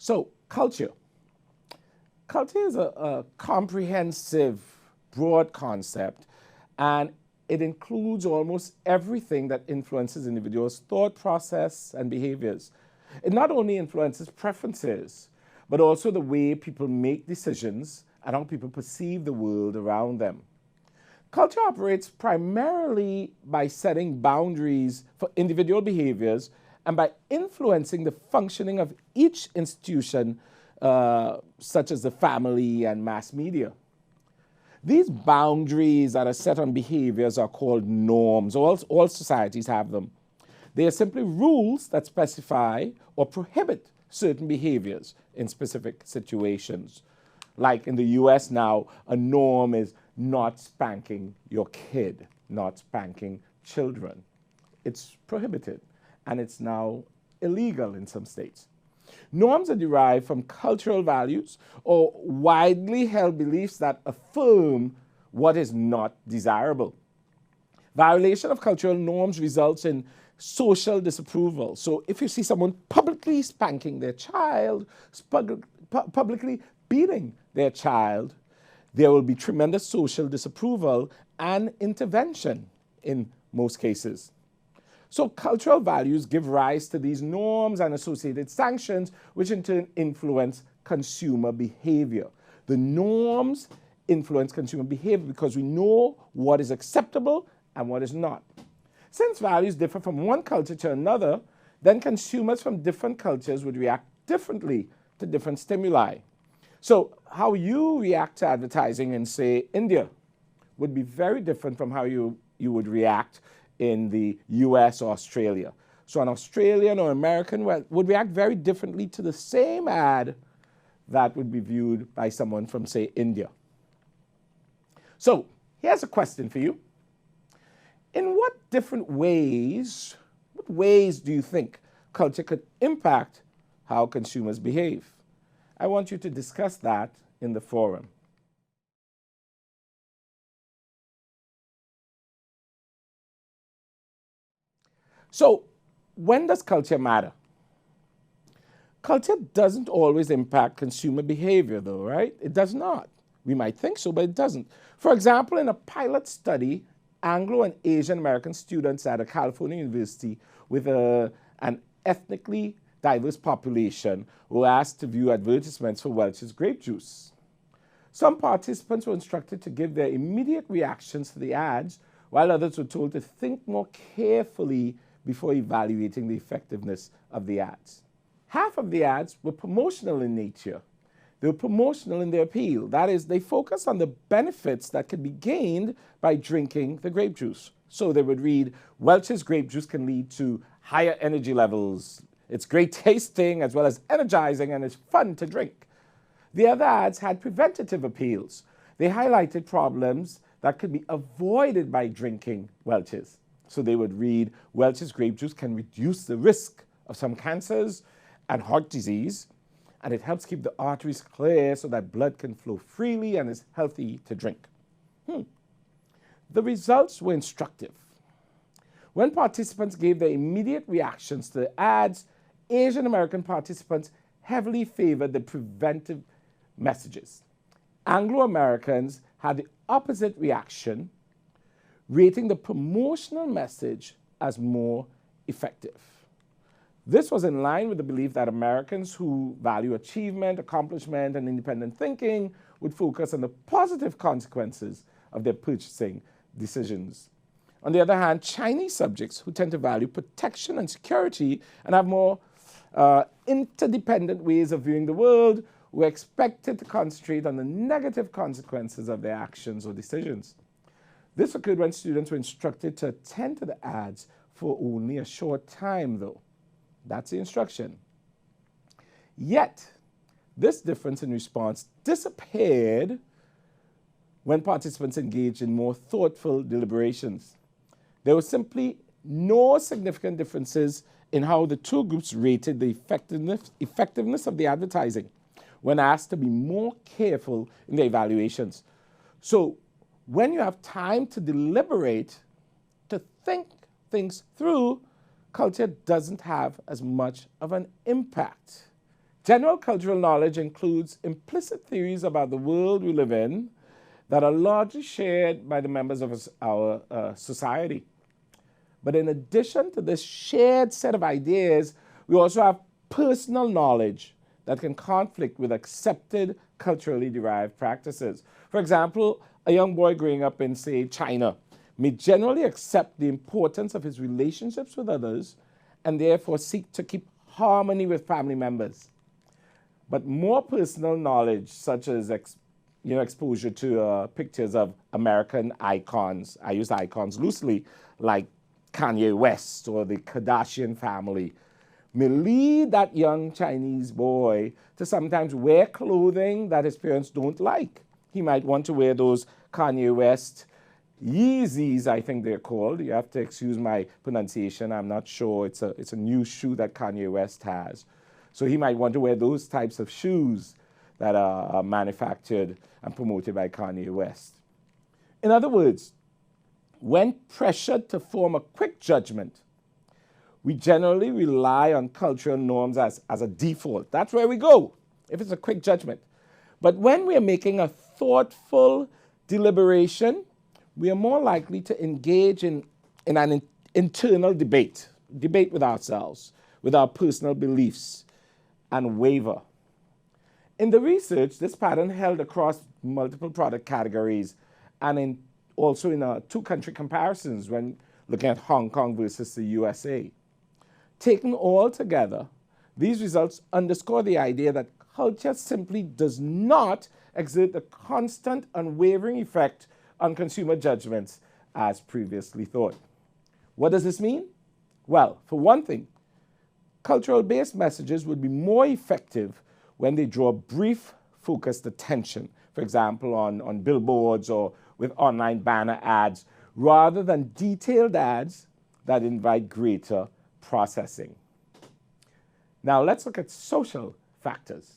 So, culture. Culture is a comprehensive, broad concept, and it includes almost everything that influences individuals' thought process and behaviors. It not only influences preferences, but also the way people make decisions and how people perceive the world around them. Culture operates primarily by setting boundaries for individual behaviors and by influencing the functioning of each institution, such as the family and mass media. These boundaries that are set on behaviors are called norms. All societies have them. They are simply rules that specify or prohibit certain behaviors in specific situations. Like in the US now, a norm is not spanking your kid, not spanking children. It's prohibited, and it's now illegal in some states. Norms are derived from cultural values or widely held beliefs that affirm what is not desirable. Violation of cultural norms results in social disapproval. So if you see someone publicly spanking their child, publicly beating their child, there will be tremendous social disapproval and intervention in most cases. So cultural values give rise to these norms and associated sanctions, which in turn influence consumer behavior. The norms influence consumer behavior because we know what is acceptable and what is not. Since values differ from one culture to another, then consumers from different cultures would react differently to different stimuli. So how you react to advertising in, say, India would be very different from how you would react in the US or Australia. So an Australian or American would react very differently to the same ad that would be viewed by someone from, say, India. So here's a question for you. In what ways do you think culture could impact how consumers behave? I want you to discuss that in the forum. So, when does culture matter? Culture doesn't always impact consumer behavior, though, right? It does not. We might think so, but it doesn't. For example, in a pilot study, Anglo and Asian American students at a California university with an ethnically diverse population were asked to view advertisements for Welch's grape juice. Some participants were instructed to give their immediate reactions to the ads, while others were told to think more carefully before evaluating the effectiveness of the ads. Half of the ads were promotional in nature. They were promotional in their appeal. That is, they focused on the benefits that could be gained by drinking the grape juice. So they would read, Welch's grape juice can lead to higher energy levels. It's great tasting as well as energizing, and it's fun to drink. The other ads had preventative appeals. They highlighted problems that could be avoided by drinking Welch's. So they would read, Welch's grape juice can reduce the risk of some cancers and heart disease, and it helps keep the arteries clear so that blood can flow freely and is healthy to drink. The results were instructive. When participants gave their immediate reactions to the ads, Asian American participants heavily favored the preventive messages. Anglo-Americans had the opposite reaction, rating the promotional message as more effective. This was in line with the belief that Americans who value achievement, accomplishment, and independent thinking would focus on the positive consequences of their purchasing decisions. On the other hand, Chinese subjects who tend to value protection and security and have more interdependent ways of viewing the world were expected to concentrate on the negative consequences of their actions or decisions. This occurred when students were instructed to attend to the ads for only a short time, though. That's the instruction. Yet, this difference in response disappeared when participants engaged in more thoughtful deliberations. There were simply no significant differences in how the two groups rated the effectiveness of the advertising when asked to be more careful in their evaluations. So, when you have time to deliberate, to think things through, culture doesn't have as much of an impact. General cultural knowledge includes implicit theories about the world we live in that are largely shared by the members of our society. But in addition to this shared set of ideas, we also have personal knowledge that can conflict with accepted culturally derived practices. For example, a young boy growing up in, say, China may generally accept the importance of his relationships with others and therefore seek to keep harmony with family members. But more personal knowledge, such as exposure to pictures of American icons, I use icons loosely, like Kanye West or the Kardashian family, may lead that young Chinese boy to sometimes wear clothing that his parents don't like. He might want to wear those Kanye West Yeezys, I think they're called. You have to excuse my pronunciation. I'm not sure. It's a new shoe that Kanye West has. So he might want to wear those types of shoes that are manufactured and promoted by Kanye West. In other words, when pressured to form a quick judgment, we generally rely on cultural norms as a default. That's where we go, if it's a quick judgment. But when we're making a thoughtful deliberation, we are more likely to engage in an internal debate with ourselves, with our personal beliefs, and waver. In the research, this pattern held across multiple product categories and also in two-country comparisons when looking at Hong Kong versus the USA. Taken all together, these results underscore the idea that culture simply does not exert a constant, unwavering effect on consumer judgments as previously thought. What does this mean? Well, for one thing, cultural-based messages would be more effective when they draw brief, focused attention, for example, on billboards or with online banner ads, rather than detailed ads that invite greater processing. Now, let's look at social factors.